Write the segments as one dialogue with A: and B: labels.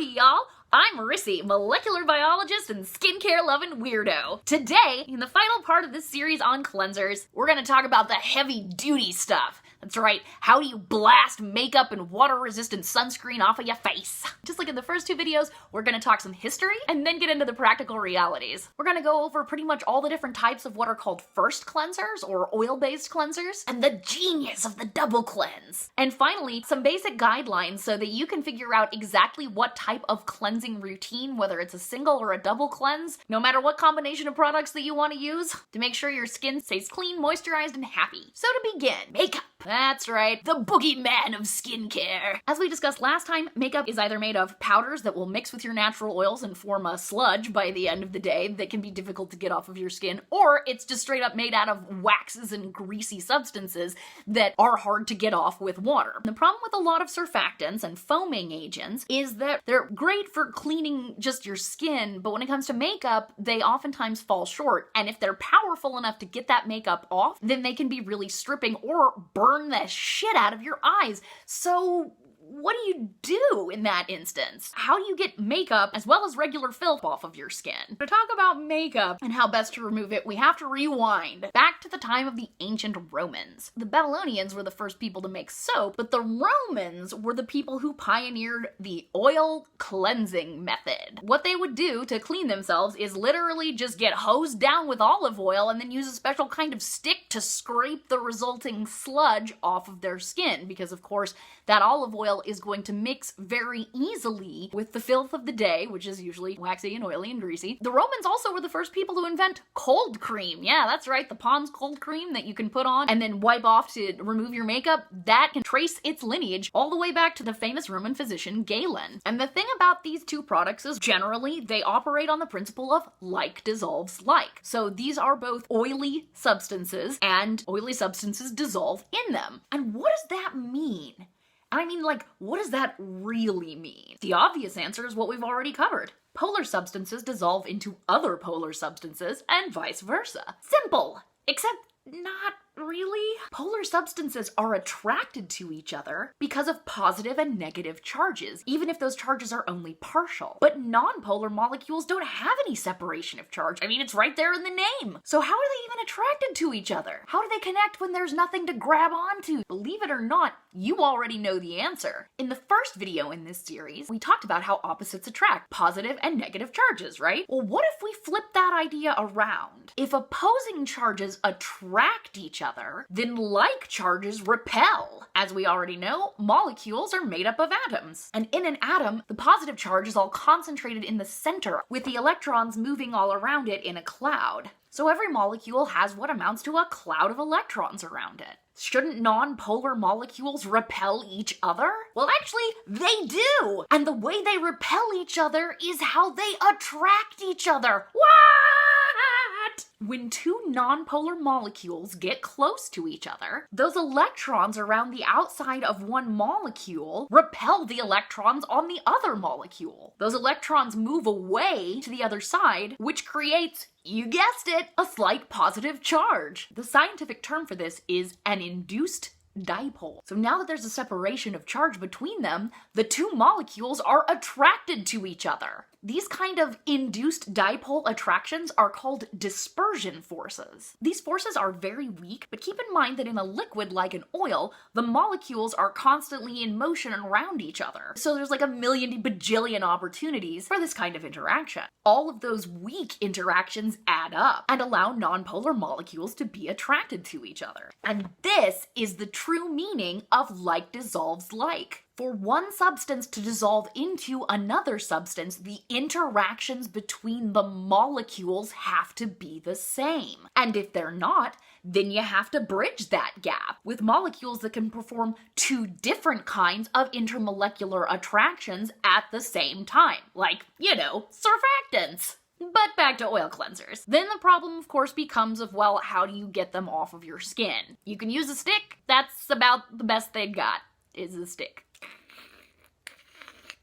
A: Howdy, y'all! I'm Rissy, molecular biologist and skincare-loving weirdo. Today, in the final part of this series on cleansers, we're gonna talk about the heavy-duty stuff. That's right, how do you blast makeup and water-resistant sunscreen off of your face? Just like in the first two videos, we're gonna talk some history and then get into the practical realities. We're gonna go over pretty much all the different types of what are called first cleansers or oil-based cleansers and the genius of the double cleanse. And finally, some basic guidelines so that you can figure out exactly what type of cleansing routine, whether it's a single or a double cleanse, no matter what combination of products that you want to use, to make sure your skin stays clean, moisturized, and happy. So to begin, makeup. That's right, the boogeyman of skincare. As we discussed last time, makeup is either made of powders that will mix with your natural oils and form a sludge by the end of the day that can be difficult to get off of your skin, or it's just straight up made out of waxes and greasy substances that are hard to get off with water. The problem with a lot of surfactants and foaming agents is that they're great for cleaning just your skin, but when it comes to makeup, they oftentimes fall short, and if they're powerful enough to get that makeup off, then they can be really stripping or burn the shit out of your eyes. So what do you do in that instance? How do you get makeup as well as regular filth off of your skin? To talk about makeup and how best to remove it, we have to rewind back to the time of the ancient Romans. The Babylonians were the first people to make soap, but the Romans were the people who pioneered the oil cleansing method. What they would do to clean themselves is literally just get hosed down with olive oil and then use a special kind of stick to scrape the resulting sludge off of their skin, because of course that olive oil is going to mix very easily with the filth of the day, which is usually waxy and oily and greasy. The Romans also were the first people to invent cold cream. Yeah, that's right, the Pond's cold cream that you can put on and then wipe off to remove your makeup. That can trace its lineage all the way back to the famous Roman physician Galen. And the thing about these two products is generally they operate on the principle of like dissolves like. So these are both oily substances, and oily substances dissolve in them. And what does that mean? I mean, like, what does that really mean? The obvious answer is what we've already covered. Polar substances dissolve into other polar substances and vice versa. Simple! Except not really. Polar substances are attracted to each other because of positive and negative charges, even if those charges are only partial. But non-polar molecules don't have any separation of charge. I mean, it's right there in the name. So how are they even attracted to each other? How do they connect when there's nothing to grab onto? Believe it or not, you already know the answer. In the first video in this series, we talked about how opposites attract, positive and negative charges, right? Well, what if we flip that idea around? If opposing charges attract each other, then like charges repel. As we already know, molecules are made up of atoms. And in an atom, the positive charge is all concentrated in the center, with the electrons moving all around it in a cloud. So every molecule has what amounts to a cloud of electrons around it. Shouldn't non-polar molecules repel each other? Well, actually, they do! And the way they repel each other is how they attract each other. What? When two non-polar molecules get close to each other, those electrons around the outside of one molecule repel the electrons on the other molecule. Those electrons move away to the other side, which creates, you guessed it, a slight positive charge. The scientific term for this is an induced dipole. So now that there's a separation of charge between them, the two molecules are attracted to each other. These kind of induced dipole attractions are called dispersion forces. These forces are very weak, but keep in mind that in a liquid like an oil, the molecules are constantly in motion around each other. So there's like a million bajillion opportunities for this kind of interaction. All of those weak interactions add up and allow nonpolar molecules to be attracted to each other. And this is the true meaning of like dissolves like. For one substance to dissolve into another substance, the interactions between the molecules have to be the same. And if they're not, then you have to bridge that gap with molecules that can perform two different kinds of intermolecular attractions at the same time. Like, you know, surfactants. But back to oil cleansers. Then the problem, of course, becomes of, well, how do you get them off of your skin? You can use a stick. That's about the best they've got, is a stick.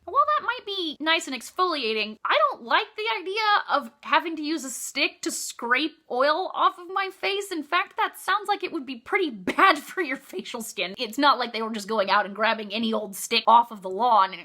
A: While that might be nice and exfoliating, I don't don't like the idea of having to use a stick to scrape oil off of my face. In fact, that sounds like it would be pretty bad for your facial skin. It's not like they were just going out and grabbing any old stick off of the lawn and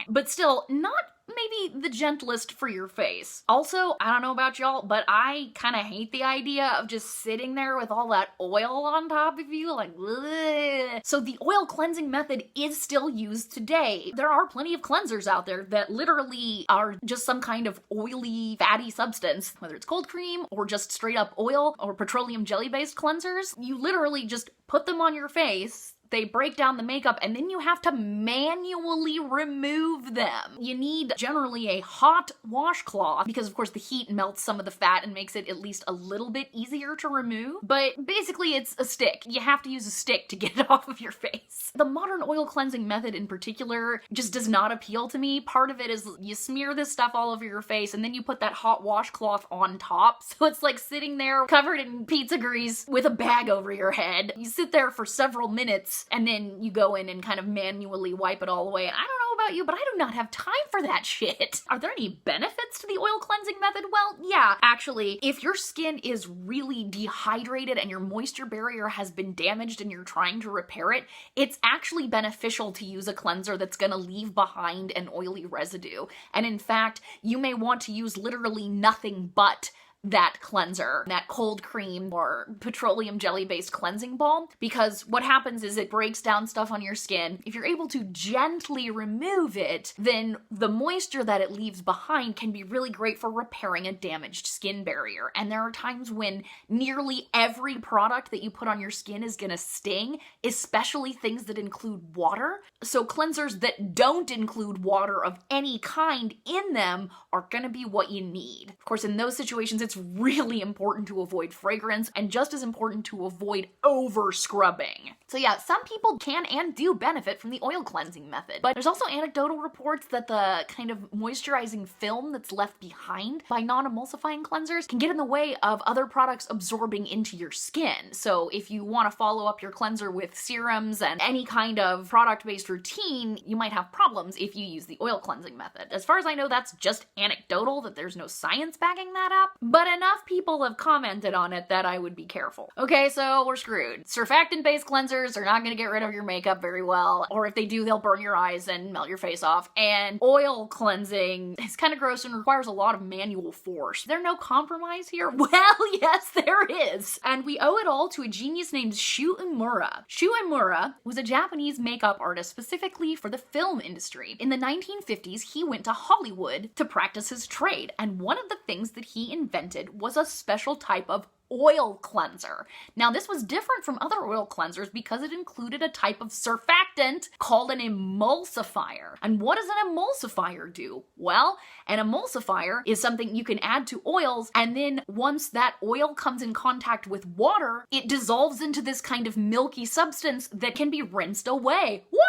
A: but still, not maybe the gentlest for your face. Also, I don't know about y'all, but I kind of hate the idea of just sitting there with all that oil on top of you, like, bleh. So the oil cleansing method is still used today. There are plenty of cleansers out there that literally are just some kind of oily, fatty substance, whether it's cold cream or just straight up oil or petroleum jelly-based cleansers. You literally just put them on your face, they break down the makeup, and then you have to manually remove them. You need generally a hot washcloth because of course the heat melts some of the fat and makes it at least a little bit easier to remove. But basically it's a stick. You have to use a stick to get it off of your face. The modern oil cleansing method in particular just does not appeal to me. Part of it is you smear this stuff all over your face and then you put that hot washcloth on top. So it's like sitting there covered in pizza grease with a bag over your head. You sit there for several minutes and then you go in and kind of manually wipe it all away. I don't know about you, but I do not have time for that shit. Are there any benefits to the oil cleansing method? Well, yeah, actually, if your skin is really dehydrated and your moisture barrier has been damaged and you're trying to repair it, it's actually beneficial to use a cleanser that's gonna leave behind an oily residue. And in fact, you may want to use literally nothing but that cleanser, that cold cream or petroleum jelly-based cleansing balm, because what happens is it breaks down stuff on your skin. If you're able to gently remove it, then the moisture that it leaves behind can be really great for repairing a damaged skin barrier. And there are times when nearly every product that you put on your skin is gonna sting, especially things that include water. So cleansers that don't include water of any kind in them are gonna be what you need. Of course, in those situations, it's really important to avoid fragrance and just as important to avoid over scrubbing. So yeah, some people can and do benefit from the oil cleansing method, but there's also anecdotal reports that the kind of moisturizing film that's left behind by non-emulsifying cleansers can get in the way of other products absorbing into your skin. So if you want to follow up your cleanser with serums and any kind of product-based routine, you might have problems if you use the oil cleansing method. As far as I know, that's just anecdotal, that there's no science backing that up, but enough people have commented on it that I would be careful. Okay, so we're screwed. Surfactant-based cleansers are not gonna get rid of your makeup very well, or if they do, they'll burn your eyes and melt your face off. And oil cleansing is kind of gross and requires a lot of manual force. Is there no compromise here? Well, yes, there is. And we owe it all to a genius named Shu Uemura. Shu Uemura was a Japanese makeup artist specifically for the film industry. In the 1950s, he went to Hollywood to practice his trade, and one of the things that he invented was a special type of oil cleanser. Now, this was different from other oil cleansers because it included a type of surfactant called an emulsifier. And what does an emulsifier do? Well, an emulsifier is something you can add to oils, and then once that oil comes in contact with water, it dissolves into this kind of milky substance that can be rinsed away. What?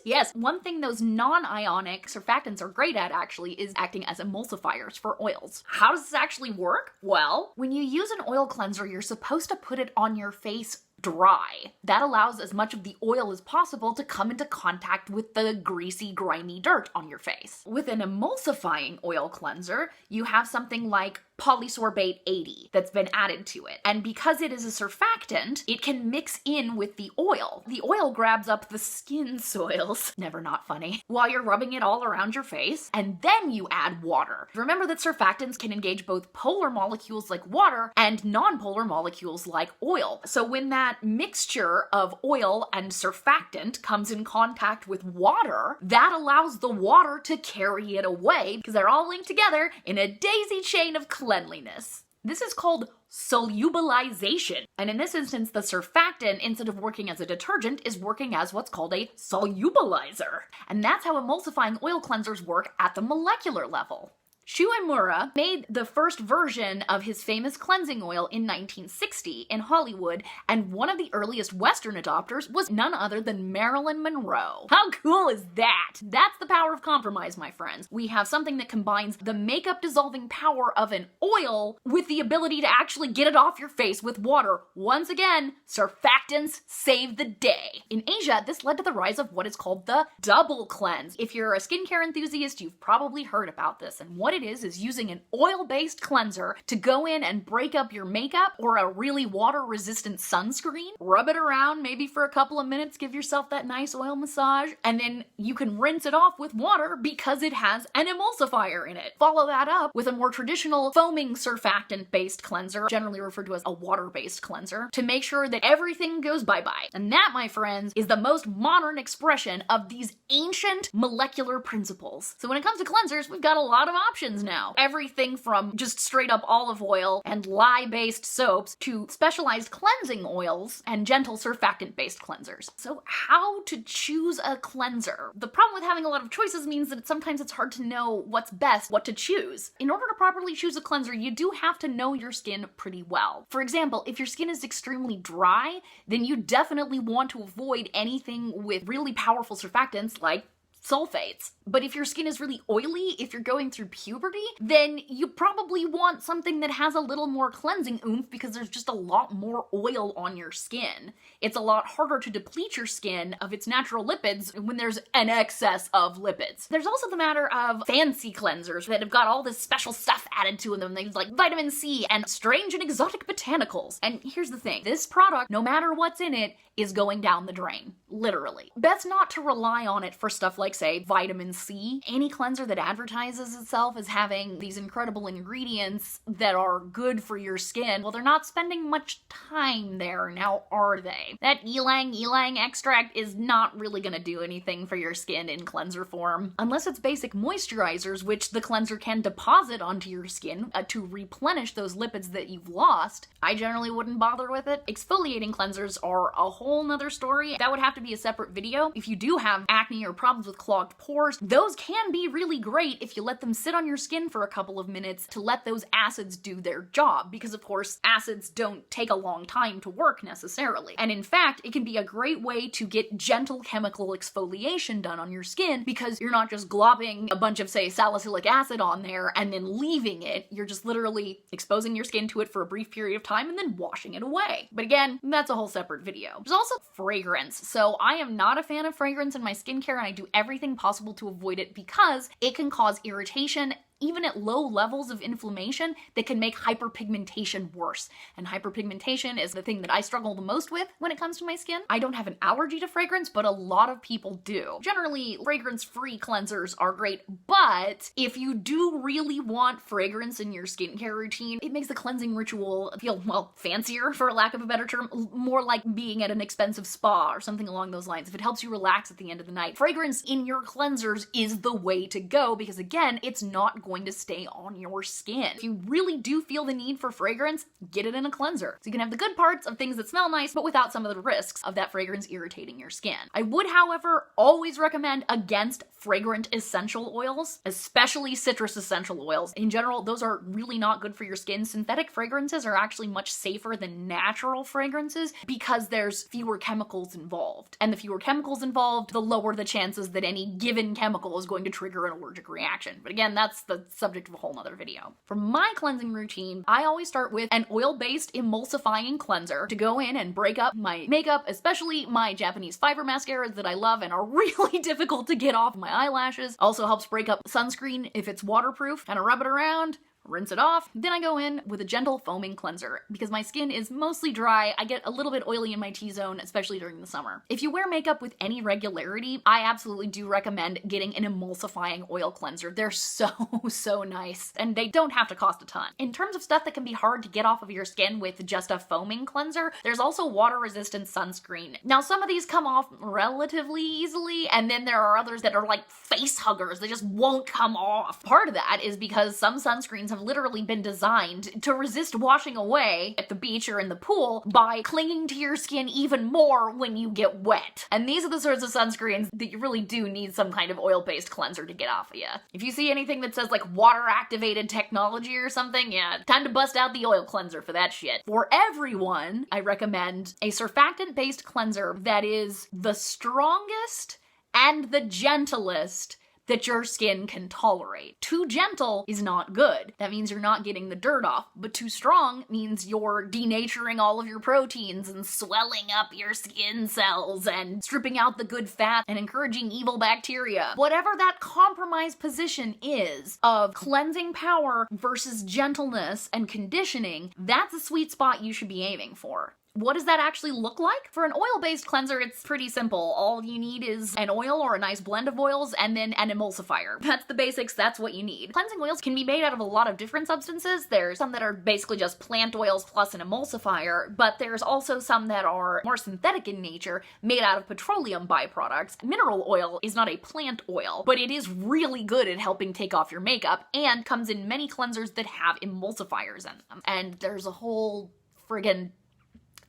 A: Yes, one thing those non-ionic surfactants are great at actually is acting as emulsifiers for oils. How does this actually work? Well, when you use an oil cleanser, you're supposed to put it on your face dry. That allows as much of the oil as possible to come into contact with the greasy, grimy dirt on your face. With an emulsifying oil cleanser, you have something like polysorbate 80 that's been added to it. And because it is a surfactant, it can mix in with the oil. The oil grabs up the skin soils, never not funny, while you're rubbing it all around your face, and then you add water. Remember that surfactants can engage both polar molecules like water and non-polar molecules like oil. So when that mixture of oil and surfactant comes in contact with water, that allows the water to carry it away because they're all linked together in a daisy chain of cleanliness. This is called solubilization. And in this instance, the surfactant, instead of working as a detergent, is working as what's called a solubilizer. And that's how emulsifying oil cleansers work at the molecular level. Shu Uemura made the first version of his famous cleansing oil in 1960 in Hollywood, and one of the earliest Western adopters was none other than Marilyn Monroe. How cool is that? That's the power of compromise, my friends. We have something that combines the makeup dissolving power of an oil with the ability to actually get it off your face with water. Once again, surfactants save the day. In Asia, this led to the rise of what is called the double cleanse. If you're a skincare enthusiast, you've probably heard about this, and what it is using an oil-based cleanser to go in and break up your makeup or a really water-resistant sunscreen, rub it around maybe for a couple of minutes, give yourself that nice oil massage, and then you can rinse it off with water because it has an emulsifier in it. Follow that up with a more traditional foaming surfactant-based cleanser, generally referred to as a water-based cleanser, to make sure that everything goes bye-bye. And that, my friends, is the most modern expression of these ancient molecular principles. So when it comes to cleansers, we've got a lot of options now. Everything from just straight up olive oil and lye-based soaps to specialized cleansing oils and gentle surfactant-based cleansers. So how to choose a cleanser? The problem with having a lot of choices means that sometimes it's hard to know what's best, what to choose. In order to properly choose a cleanser, you do have to know your skin pretty well. For example, if your skin is extremely dry, then you definitely want to avoid anything with really powerful surfactants like sulfates. But if your skin is really oily, if you're going through puberty, then you probably want something that has a little more cleansing oomph because there's just a lot more oil on your skin. It's a lot harder to deplete your skin of its natural lipids when there's an excess of lipids. There's also the matter of fancy cleansers that have got all this special stuff added to them, things like vitamin C and strange and exotic botanicals. And here's the thing, this product, no matter what's in it, is going down the drain. Literally. Best not to rely on it for stuff like, say, vitamin C. Any cleanser that advertises itself as having these incredible ingredients that are good for your skin, well, they're not spending much time there, now are they? That ylang extract is not really gonna do anything for your skin in cleanser form. Unless it's basic moisturizers, which the cleanser can deposit onto your skin to replenish those lipids that you've lost, I generally wouldn't bother with it. Exfoliating cleansers are a whole nother story. That would have to be a separate video. If you do have acne or problems with clogged pores, those can be really great if you let them sit on your skin for a couple of minutes to let those acids do their job, because of course acids don't take a long time to work necessarily. And in fact, it can be a great way to get gentle chemical exfoliation done on your skin because you're not just glopping a bunch of, say, salicylic acid on there and then leaving it. You're just literally exposing your skin to it for a brief period of time and then washing it away. But again, that's a whole separate video. There's also fragrance. So I am not a fan of fragrance in my skincare, and I do everything possible to avoid it because it can cause irritation even at low levels of inflammation that can make hyperpigmentation worse. And hyperpigmentation is the thing that I struggle the most with when it comes to my skin. I don't have an allergy to fragrance, but a lot of people do. Generally, fragrance-free cleansers are great, but if you do really want fragrance in your skincare routine, it makes the cleansing ritual feel, well, fancier, for lack of a better term, more like being at an expensive spa or something along those lines. If it helps you relax at the end of the night, fragrance in your cleansers is the way to go because, again, it's not going to stay on your skin. If you really do feel the need for fragrance, get it in a cleanser. So you can have the good parts of things that smell nice, but without some of the risks of that fragrance irritating your skin. I would, however, always recommend against fragrant essential oils, especially citrus essential oils. In general, those are really not good for your skin. Synthetic fragrances are actually much safer than natural fragrances because there's fewer chemicals involved. And the fewer chemicals involved, the lower the chances that any given chemical is going to trigger an allergic reaction. But again, that's the subject of a whole nother video. For my cleansing routine, I always start with an oil-based emulsifying cleanser to go in and break up my makeup, especially my Japanese fiber mascaras that I love and are really difficult to get off my eyelashes. Also helps break up sunscreen if it's waterproof. Kind of rub it around, rinse it off. Then I go in with a gentle foaming cleanser. Because my skin is mostly dry, I get a little bit oily in my T-zone, especially during the summer. If you wear makeup with any regularity, I absolutely do recommend getting an emulsifying oil cleanser. They're so nice, and they don't have to cost a ton. In terms of stuff that can be hard to get off of your skin with just a foaming cleanser, there's also water-resistant sunscreen. Now, some of these come off relatively easily, and then there are others that are like face huggers. They just won't come off. Part of that is because some sunscreens have literally been designed to resist washing away at the beach or in the pool by clinging to your skin even more when you get wet. And these are the sorts of sunscreens that you really do need some kind of oil-based cleanser to get off of you. If you see anything that says like water-activated technology or something, yeah, time to bust out the oil cleanser for that shit. For everyone, I recommend a surfactant-based cleanser that is the strongest and the gentlest that your skin can tolerate. Too gentle is not good. That means you're not getting the dirt off, but too strong means you're denaturing all of your proteins and swelling up your skin cells and stripping out the good fat and encouraging evil bacteria. Whatever that compromise position is of cleansing power versus gentleness and conditioning, that's a sweet spot you should be aiming for. What does that actually look like? For an oil-based cleanser, it's pretty simple. All you need is an oil or a nice blend of oils and then an emulsifier. That's the basics, that's what you need. Cleansing oils can be made out of a lot of different substances. There's some that are basically just plant oils plus an emulsifier, but there's also some that are more synthetic in nature, made out of petroleum byproducts. Mineral oil is not a plant oil, but it is really good at helping take off your makeup and comes in many cleansers that have emulsifiers in them. And there's a whole friggin'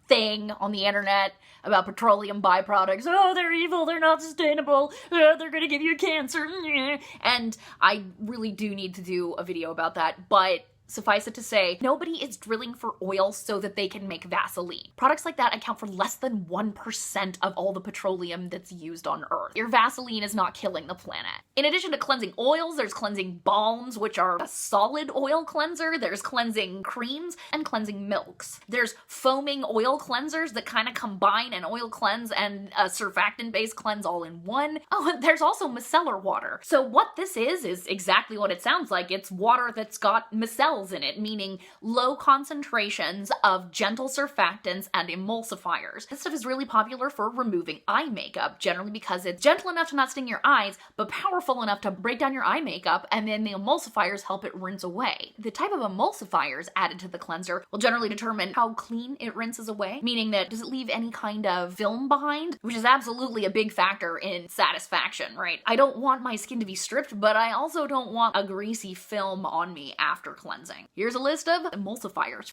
A: thing on the internet about petroleum byproducts. Oh, they're evil, they're not sustainable, they're gonna give you cancer. And I really do need to do a video about that, but suffice it to say, nobody is drilling for oil so that they can make Vaseline. Products like that account for less than 1% of all the petroleum that's used on Earth. Your Vaseline is not killing the planet. In addition to cleansing oils, there's cleansing balms, which are a solid oil cleanser. There's cleansing creams and cleansing milks. There's foaming oil cleansers that kind of combine an oil cleanse and a surfactant-based cleanse all in one. Oh, and there's also micellar water. So what this is exactly what it sounds like. It's water that's got micelles in it, meaning low concentrations of gentle surfactants and emulsifiers. This stuff is really popular for removing eye makeup, generally because it's gentle enough to not sting your eyes, but powerful enough to break down your eye makeup, and then the emulsifiers help it rinse away. The type of emulsifiers added to the cleanser will generally determine how clean it rinses away, meaning that does it leave any kind of film behind, which is absolutely a big factor in satisfaction, right? I don't want my skin to be stripped, but I also don't want a greasy film on me after cleansing. Here's a list of emulsifiers.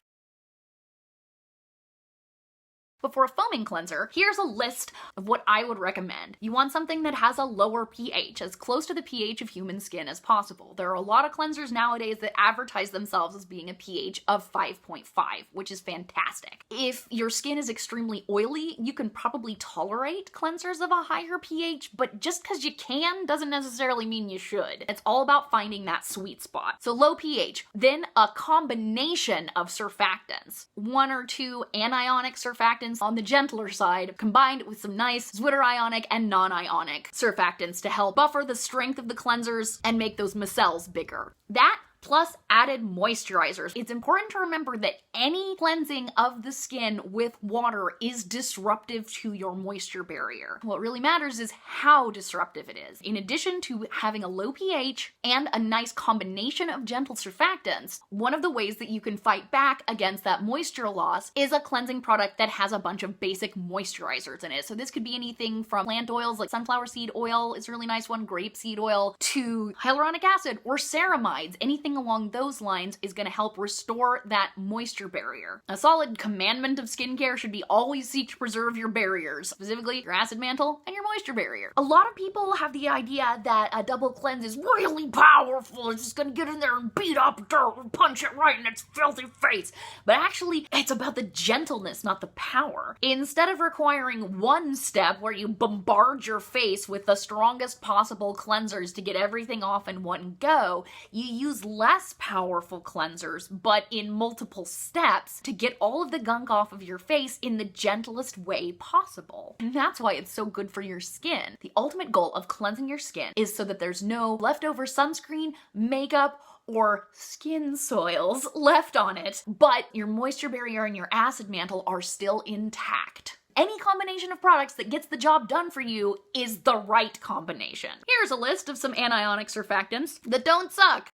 A: But for a foaming cleanser, here's a list of what I would recommend. You want something that has a lower pH, as close to the pH of human skin as possible. There are a lot of cleansers nowadays that advertise themselves as being a pH of 5.5, which is fantastic. If your skin is extremely oily, you can probably tolerate cleansers of a higher pH, but just because you can doesn't necessarily mean you should. It's all about finding that sweet spot. So low pH, then a combination of surfactants. 1 or 2 anionic surfactants on the gentler side, combined with some nice zwitterionic and non-ionic surfactants to help buffer the strength of the cleansers and make those micelles bigger. That plus added moisturizers. It's important to remember that any cleansing of the skin with water is disruptive to your moisture barrier. What really matters is how disruptive it is. In addition to having a low pH and a nice combination of gentle surfactants, one of the ways that you can fight back against that moisture loss is a cleansing product that has a bunch of basic moisturizers in it. So this could be anything from plant oils like sunflower seed oil is a really nice one, grapeseed oil, to hyaluronic acid or ceramides. Anything along those lines is going to help restore that moisture barrier. A solid commandment of skincare should be always seek to preserve your barriers, specifically your acid mantle and your moisture barrier. A lot of people have the idea that a double cleanse is really powerful. It's just going to get in there and beat up dirt and punch it right in its filthy face. But actually, it's about the gentleness, not the power. Instead of requiring one step where you bombard your face with the strongest possible cleansers to get everything off in one go, you use less powerful cleansers, but in multiple steps to get all of the gunk off of your face in the gentlest way possible. And that's why it's so good for your skin. The ultimate goal of cleansing your skin is so that there's no leftover sunscreen, makeup, or skin soils left on it, but your moisture barrier and your acid mantle are still intact. Any combination of products that gets the job done for you is the right combination. Here's a list of some anionic surfactants that don't suck.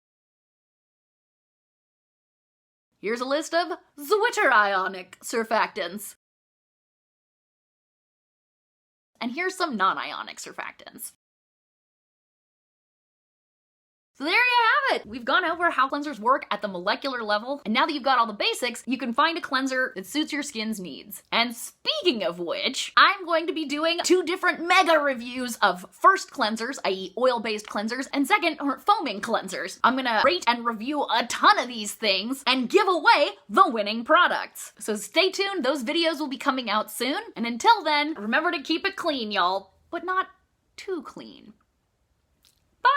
A: Here's a list of zwitterionic surfactants. And here's some non-ionic surfactants. So there you it! We've gone over how cleansers work at the molecular level, and now that you've got all the basics, you can find a cleanser that suits your skin's needs. And speaking of which, I'm going to be doing 2 different mega reviews of first cleansers, i.e. oil-based cleansers, and second, foaming cleansers. I'm gonna rate and review a ton of these things and give away the winning products. So stay tuned, those videos will be coming out soon, and until then, remember to keep it clean, y'all, but not too clean. Bye!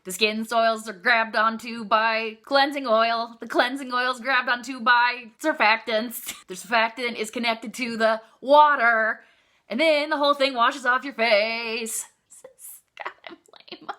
A: The skin soils are grabbed onto by cleansing oil. The cleansing oil is grabbed onto by surfactants. The surfactant is connected to the water. And then the whole thing washes off your face. God, I'm lame.